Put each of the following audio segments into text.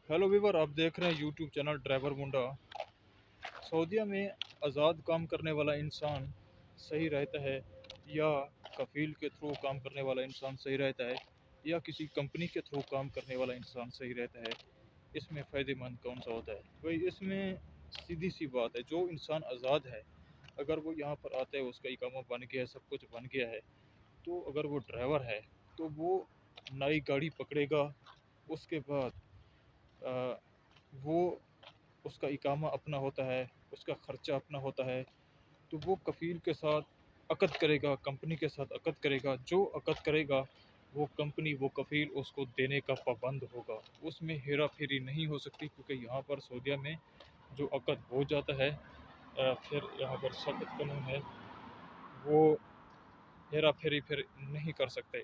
Hello Weaver, आप देख रहे हैं यूट्यूब चैनल ड्राइवर मुंडा। सऊदीया में आज़ाद काम करने वाला इंसान सही रहता है या कफील के थ्रू काम करने वाला इंसान सही रहता है या किसी कंपनी के थ्रू काम करने वाला इंसान सही रहता है? इसमें फ़ायदेमंद कौन सा होता है भाई? इसमें सीधी सी बात है, जो इंसान आज़ाद है अगर वो यहाँ पर आता है, उसका इकामा बन गया है, सब कुछ बन गया है, तो अगर वो ड्राइवर है तो वो नई गाड़ी पकड़ेगा। उसके बाद अ, वो उसका इकामा अपना होता है, उसका ख़र्चा अपना होता है, तो वो कफ़ील के साथ अक़द करेगा, कंपनी के साथ अक़द करेगा। जो अक़द करेगा वो कंपनी, वो कफ़ील उसको देने का पाबंद होगा। उसमें हेरा फेरी नहीं हो सकती, क्योंकि यहाँ पर सऊदीया में जो अक़द हो जाता है फिर यहाँ पर सख्त कानून है, वो हेरा फेरी फिर नहीं कर सकते।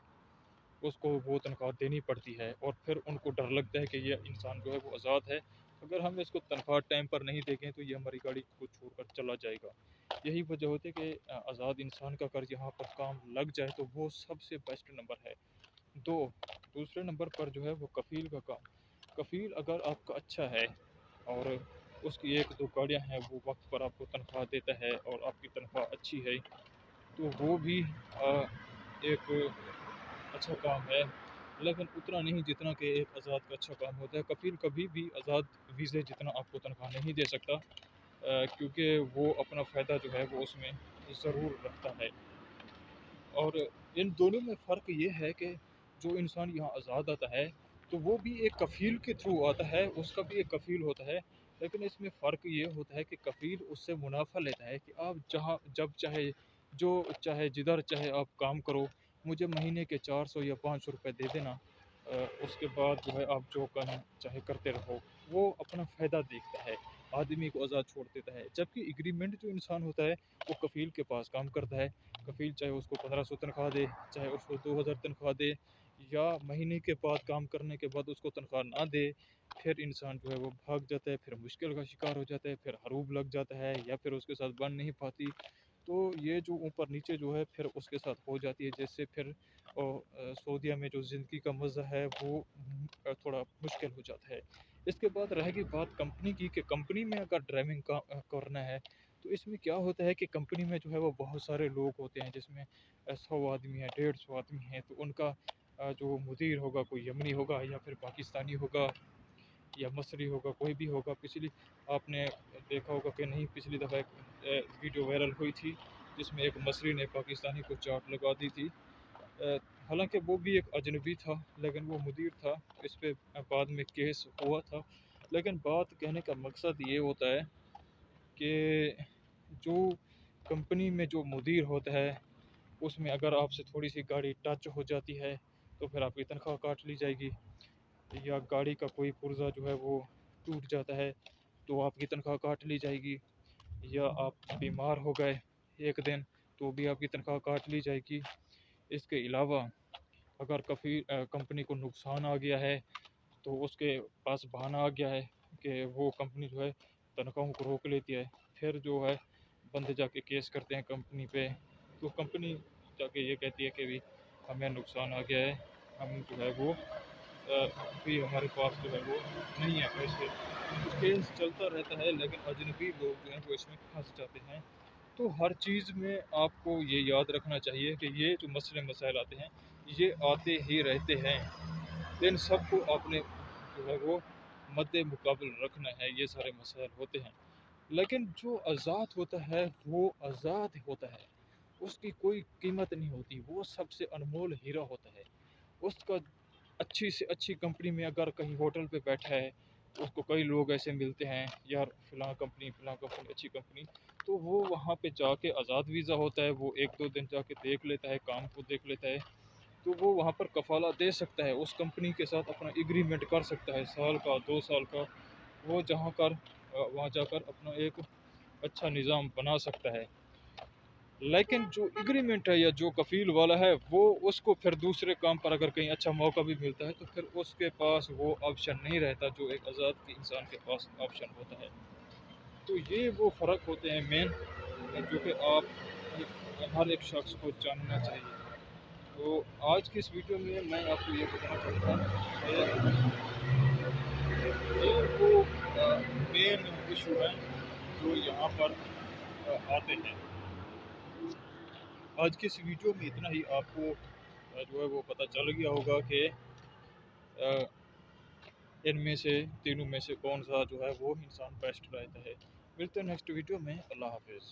उसको वो तनख्वाह देनी पड़ती है और फिर उनको डर लगता है कि ये इंसान जो है वो आज़ाद है, अगर हम इसको तनख्वाह टाइम पर नहीं देंगे तो ये हमारी गाड़ी को छोड़कर चला जाएगा। यही वजह होती है कि आज़ाद इंसान का अगर यहाँ पर काम लग जाए तो वो सबसे बेस्ट नंबर है। दूसरे नंबर पर जो है वो कफ़ील का काम। कफ़ील अगर आपका अच्छा है और उसकी एक दो गाड़ियाँ हैं, वो वक्त पर आपको तनख्वाह देता है और आपकी तनख्वाह अच्छी है, तो वो भी एक अच्छा काम है, लेकिन उतना नहीं जितना कि एक आज़ाद का अच्छा काम होता है। कफ़ील कभी भी आज़ाद वीज़े जितना आपको तनख्वाह नहीं दे सकता, क्योंकि वो अपना फ़ायदा जो है वो उसमें ज़रूर रखता है। और इन दोनों में फ़र्क ये है कि जो इंसान यहाँ आज़ाद आता है तो वो भी एक कफ़ील के थ्रू आता है, उसका भी एक कफ़ील होता है, लेकिन इसमें फ़र्क ये होता है कि कफ़ील उससे मुनाफ़ा लेता है कि आप जहाँ जब चाहे, जो चाहे, जिधर चाहे आप काम करो, मुझे महीने के 400 या 500 रुपये दे देना। उसके बाद जो है आप जो काम चाहे करते रहो। वो अपना फ़ायदा देखता है, आदमी को आज़ाद छोड़ देता है। जबकि एग्रीमेंट जो इंसान होता है वो कफ़ील के पास काम करता है। कफ़ील चाहे उसको 1500 तनख्वाह दे, चाहे उसको 2000 तनख्वाह दे, या महीने के बाद काम करने के बाद उसको तनख्वाह ना दे, फिर इंसान जो है वो भाग जाता है, फिर मुश्किल का शिकार हो जाता है, फिर हरूब लग जाता है या फिर उसके साथ बन नहीं पाती। तो ये जो ऊपर नीचे जो है फिर उसके साथ हो जाती है, जिससे फिर सऊदीया में जो ज़िंदगी का मज़ा है वो थोड़ा मुश्किल हो जाता है। इसके बाद रहेगी बात कंपनी की, कि कंपनी में अगर ड्राइविंग का करना है तो इसमें क्या होता है कि कंपनी में जो है वो बहुत सारे लोग होते हैं, जिसमें 100 आदमी हैं, 150 आदमी हैं। तो उनका जो मुदीर होगा, कोई यमनी होगा या फिर पाकिस्तानी होगा या मसरी होगा, कोई भी होगा। पिछली आपने देखा होगा कि नहीं, पिछली दफ़ा एक वीडियो वायरल हुई थी जिसमें एक मसरी ने पाकिस्तानी को चाट लगा दी थी। हालांकि वो भी एक अजनबी था, लेकिन वो मुदीर था। इस पे बाद में केस हुआ था। लेकिन बात कहने का मकसद ये होता है कि जो कंपनी में जो मुदीर होता है, उसमें अगर आपसे थोड़ी सी गाड़ी टच हो जाती है तो फिर आपकी तनख्वाह काट ली जाएगी, या गाड़ी का कोई पुर्जा जो है वो टूट जाता है तो आपकी तनख्वाह काट ली जाएगी, या आप बीमार हो गए एक दिन तो भी आपकी तनख्वाह काट ली जाएगी। इसके अलावा अगर कंपनी को नुकसान आ गया है तो उसके पास बहाना आ गया है कि वो कंपनी जो है तनख्वाहों को रोक लेती है। फिर जो है बंदे जाके केस करते हैं कंपनी पे, तो कंपनी जाके ये कहती है कि भी हमें नुकसान आ गया है, हम जो है वो भी हमारे पास जो है वो नहीं है पैसे। तो केस चलता रहता है, लेकिन अजनबी लोग जो हैं वो इसमें फंस जाते हैं। तो हर चीज़ में आपको ये याद रखना चाहिए कि ये जो मसले मसाइल आते हैं ये आते ही रहते हैं, इन सबको आपने जो है वो मद्दे मुकाबल रखना है। ये सारे मसाइल होते हैं, लेकिन जो आज़ाद होता है वो आज़ाद होता है, उसकी कोई कीमत नहीं होती, वो सबसे अनमोल हीरा होता है। उसका अच्छी से अच्छी कंपनी में अगर कहीं होटल पे बैठा है, उसको कई लोग ऐसे मिलते हैं, यार फ़लाँ कंपनी अच्छी कंपनी, तो वो वहाँ पे जाके आज़ाद वीज़ा होता है, वो 1-2 दिन जाके देख लेता है, काम को देख लेता है, तो वो वहाँ पर कफ़ाला दे सकता है, उस कंपनी के साथ अपना एग्रीमेंट कर सकता है, साल का, 2 साल का। वो वहाँ जाकर अपना एक अच्छा निज़ाम बना सकता है। लेकिन जो एग्रीमेंट है या जो कफ़ील वाला है, वो उसको फिर दूसरे काम पर अगर कहीं अच्छा मौका भी मिलता है तो फिर उसके पास वो ऑप्शन नहीं रहता जो एक आज़ाद के इंसान के पास ऑप्शन होता है। तो ये वो फ़र्क होते हैं मेन, जो कि हर एक शख्स को जानना चाहिए। तो आज की इस वीडियो में मैं आपको ये बताना चाहता हूँ कि مین ایشو ہیں جو یہاں پر آتے ہیں۔ آج کی اس ویڈیو میں اتنا ہی، آپ کو جو ہے وہ پتہ چل گیا ہوگا کہ ان میں سے تینوں میں سے کون سا جو ہے وہ انسان بیسٹ رہتا ہے۔ ملتے ہیں نیکسٹ ویڈیو میں، اللہ حافظ۔